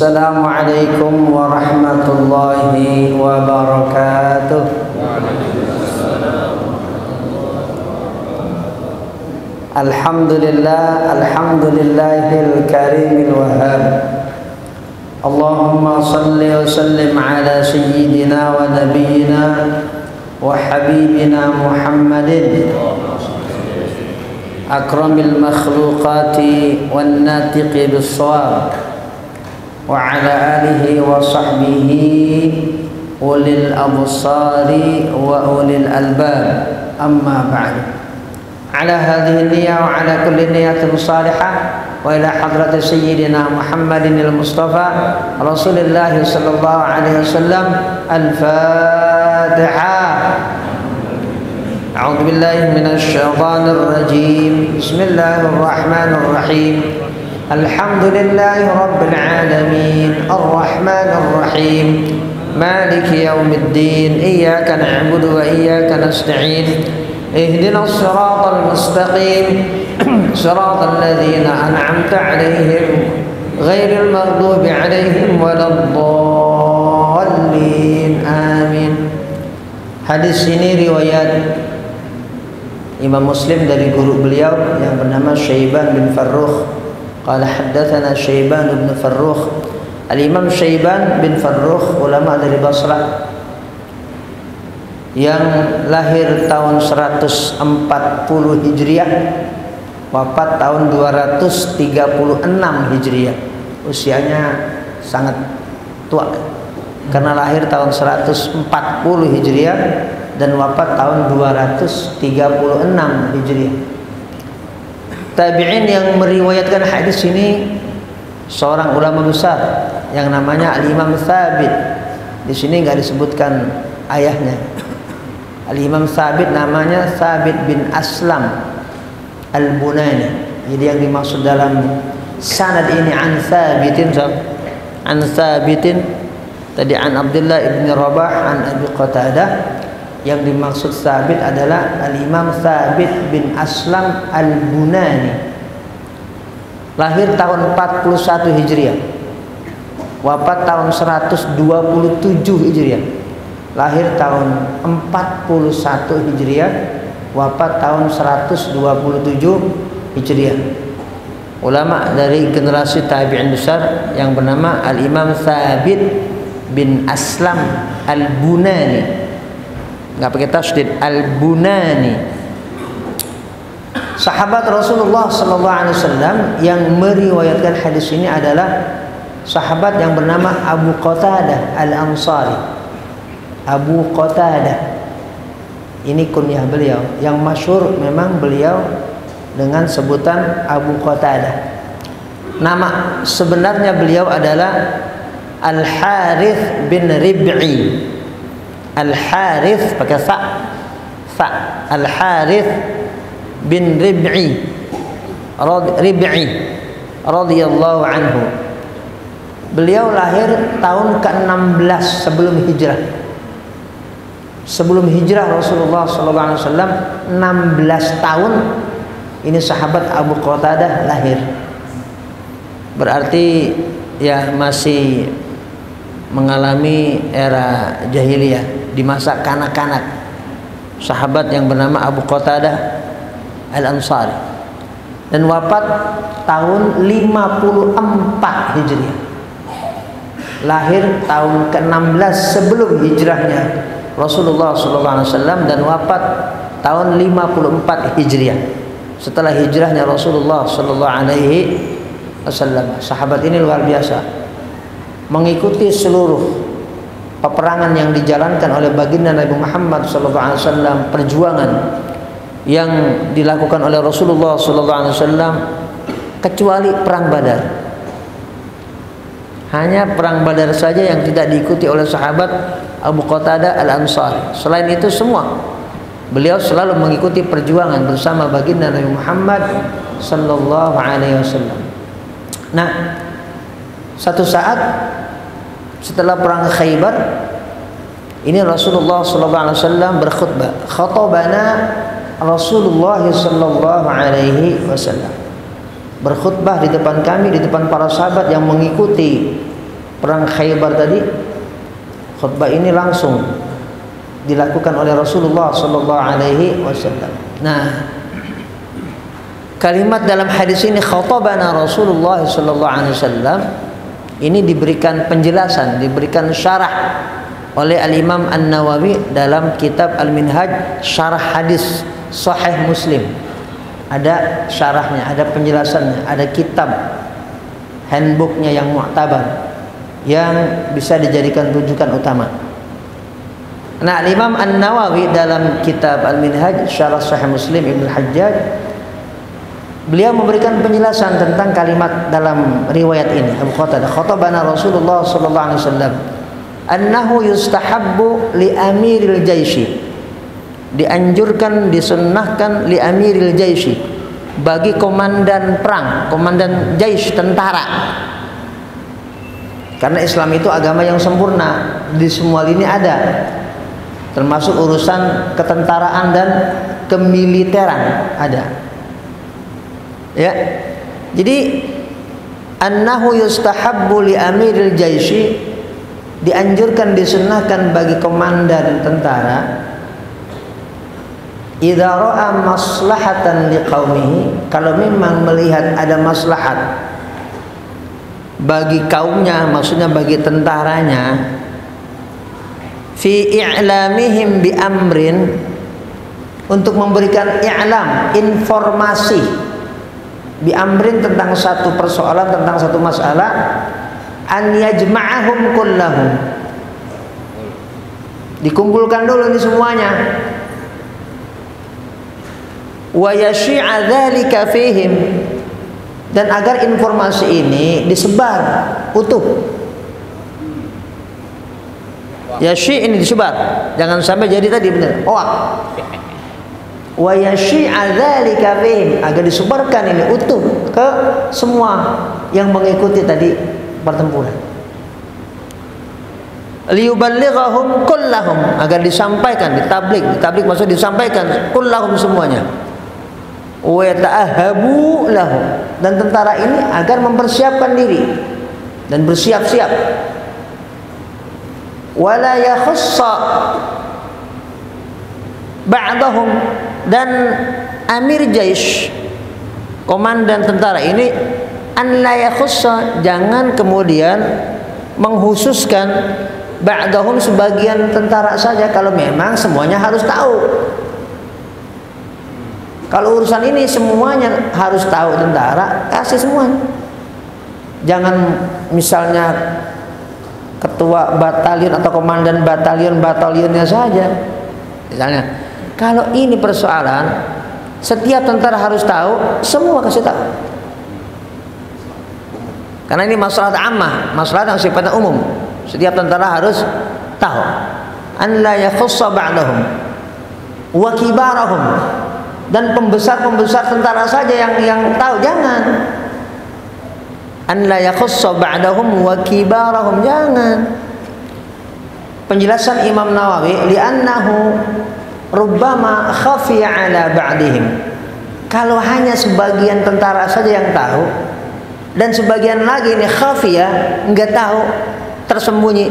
Assalamualaikum warahmatullahi wabarakatuh. Alhamdulillahil karimil wahhab. Allahumma salli wa sallim ala sayyidina wa nabiyyina wa habibina Muhammadin akramil makhluqati wan natiqi bis-shawab wa ala alihi wa sahbihi ulil absari wa ulil albab, amma ba'du. Ala hadhihi niyyah wa ala kulli niyatin salihah wa ila hadrati sayyidina Muhammadin al-Mustafa Rasulillah sallallahu alaihi wasallam. Al-Fatiha. A'udzu billahi minasy syaithanir rajim. Bismillahirrahmanirrahim. Alhamdulillahi rabbil alamin, arrahmanir rahim, maliki yaumiddin, iyyaka na'budu wa iyyaka nasta'in, ihdinas siratal mustaqim, siratal ladzina an'amta 'alaihim ghairil maghdubi 'alaihim waladdallin. Amin. Hadis ini riwayat Imam Muslim dari guru beliau yang bernama Syaiban bin Farrukh. Qala haddatsana Syaiban bin Farrukh. Al-Imam Syaiban bin Farrukh, ulama dari Basrah, yang lahir tahun 140 Hijriah, wafat tahun 236 Hijriah. Usianya sangat tua karena lahir tahun 140 Hijriah dan wafat tahun 236 Hijriah. Tabi'in yang meriwayatkan hadis ini seorang ulama besar yang namanya Al-Imam Thabit. Di sini enggak disebutkan ayahnya. Al-Imam Thabit namanya Thabit bin Aslam Al-Bunani. Jadi yang dimaksud dalam sanad ini an Thabitin tadi an Abdullah ibn Rabah an Abi Qatadah. Yang dimaksud Thabit adalah Al-Imam Thabit bin Aslam Al-Bunani. Lahir tahun 41 Hijriah, wafat tahun 127 Hijriah. Lahir tahun 41 Hijriah, wafat tahun 127 Hijriah. Ulama dari generasi tabi'in besar yang bernama Al-Imam Thabit bin Aslam Al-Bunani. Nggak pakai tasdid, Al-Bunani. Sahabat Rasulullah sallallahu alaihi wasallam yang meriwayatkan hadis ini adalah sahabat yang bernama Abu Qatadah Al-Ansari. Abu Qatadah ini kunyah beliau, yang masyhur memang beliau dengan sebutan Abu Qatadah. Nama sebenarnya beliau adalah Al-Harith bin Rib'i. Al-Harith pakai fa. Al-Harith bin Rib'i radhiyallahu anhu. Beliau lahir tahun ke-16 sebelum hijrah. Sebelum hijrah Rasulullah sallallahu alaihi wasallam 16 tahun ini sahabat Abu Qatadah lahir. Berarti ya masih mengalami era jahiliyah, di masa kanak-kanak. Sahabat yang bernama Abu Qatadah Al-Ansari, dan wafat tahun 54 Hijriah. Lahir tahun ke-16 sebelum hijrahnya Rasulullah SAW dan wafat tahun 54 Hijriah. Setelah hijrahnya Rasulullah SAW. Sahabat ini luar biasa, mengikuti seluruh peperangan yang dijalankan oleh baginda Nabi Muhammad SAW, perjuangan yang dilakukan oleh Rasulullah SAW, kecuali perang Badar. Hanya perang Badar saja yang tidak diikuti oleh sahabat Abu Qatadah Al-Ansari. Selain itu semua beliau selalu mengikuti perjuangan bersama baginda Nabi Muhammad SAW. Nah, satu saat setelah perang Khaybar ini Rasulullah SAW berkhutbah. Khatabana Rasulullah SAW berkhutbah di depan kami, di depan para sahabat yang mengikuti perang Khaybar tadi, khutbah ini langsung dilakukan oleh Rasulullah sallallahu alaihi wasallam. Nah, kalimat dalam hadis ini khatabana Rasulullah sallallahu alaihi wasallam ini diberikan penjelasan, diberikan syarah oleh Al-Imam An-Nawawi dalam kitab Al-Minhaj syarah hadis Sahih Muslim. Ada syarahnya, ada penjelasannya, ada kitab handbooknya yang mu'tabar, yang bisa dijadikan rujukan utama. Nah, Imam An-Nawawi dalam kitab Al-Minhaj Syarah Sahih Muslim Ibnu Hajjaj, beliau memberikan penjelasan tentang kalimat dalam riwayat ini. Abu Qatadah, khatabana Rasulullah sallallahu alaihi wasallam annahu yustahabbu li amiril jaishi, dianjurkan, disunnahkan li amiril jaishi, bagi komandan perang, komandan jaish, tentara. Karena Islam itu agama yang sempurna, di semua lini ada, termasuk urusan ketentaraan dan kemiliteran ada. Ya. Jadi annahu yustahabbu li amiril jaishi, dianjurkan, disunnahkan bagi komandan tentara, idza ra'a maslahatan liqaumihi, kalau memang melihat ada maslahat bagi kaumnya, maksudnya bagi tentaranya, fi i'lamihim bi amrin, untuk memberikan i'lam, informasi, bi amrin, tentang satu persoalan, tentang satu masalah, an yajma'ahum kullahum, dikumpulkan dulu ini semuanya, wa yashi'a dzalika fihim, dan agar informasi ini disebar utuh. Yashi' ini disebar, jangan sampai jadi tadi benar hoak. Wa yashi'a dzalika fihim, agar disebarkan ini utuh ke semua yang mengikuti tadi pertempuran. Liyuballighahum kullahum, agar disampaikan, ditablik maksud disampaikan kullahum semuanya. Wa yata'ahabu lahum, dan tentara ini agar mempersiapkan diri dan bersiap-siap. Wala yakhussa ba'dahum, dan amir jaish, komandan tentara ini, an la yakhussa, jangan kemudian menghususkan ba'dahum, sebagian tentara saja, kalau memang semuanya harus tahu. Kalau urusan ini semuanya harus tahu tentara, kasih semuanya. Jangan misalnya ketua batalion atau komandan batalionnya saja. Misalnya, kalau ini persoalan setiap tentara harus tahu, semua kasih tahu. Karena ini masalah ammah, masalah yang sifatnya umum. Setiap tentara harus tahu. An la yakhussa ba'dahum wa kibarahum, dan pembesar-pembesar tentara saja yang tahu, jangan. An la yakhussa ba'dahum wa kibarahum, jangan. Penjelasan Imam Nawawi, li'annahu rubbama khafiya ala ba'dihim, kalau hanya sebagian tentara saja yang tahu dan sebagian lagi ini khafiya, enggak tahu, tersembunyi,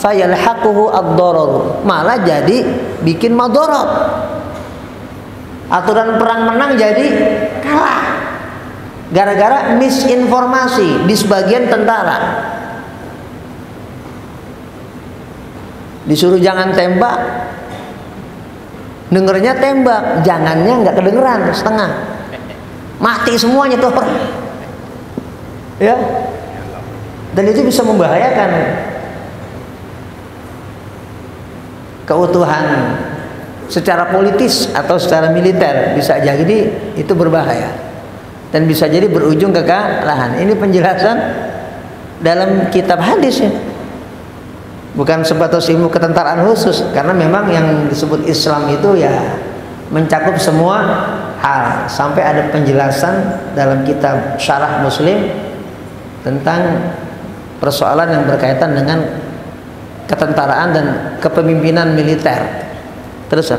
fayalhaquhu ad-darar, malah jadi bikin madarat. Aturan perang menang jadi kalah gara-gara misinformasi di sebagian tentara. Disuruh jangan tembak, dengernya tembak, jangannya nggak kedengeran, setengah, mati semuanya tuh orang. Ya, dan itu bisa membahayakan keutuhan secara politis atau secara militer, bisa jadi itu berbahaya dan bisa jadi berujung kekalahan. Ini penjelasan dalam kitab hadis ya, bukan sebatas ilmu ketentaraan khusus, karena memang yang disebut Islam itu ya mencakup semua hal. Sampai ada penjelasan dalam kitab Syarah Muslim tentang persoalan yang berkaitan dengan ketentaraan dan kepemimpinan militer. Terus